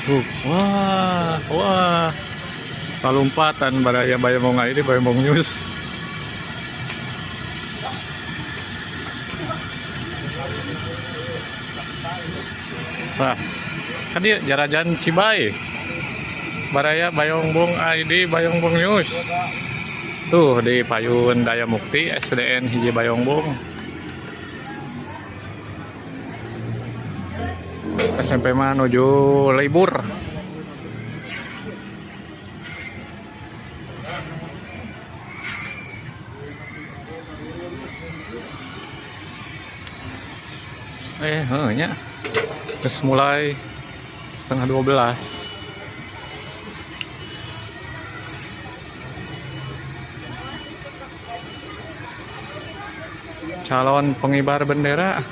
Wah, wah. Palumpatan baraya bayamong ini bayamong news. Wah, kan dia jarajan Cibai. Baraya Bayongbong ID Bayongbong News. Tuh di Payun Daya Mukti SDN hiji Bayongbong. SMP menuju libur. Nya terus mulai setengah 12. Calon pengibar bendera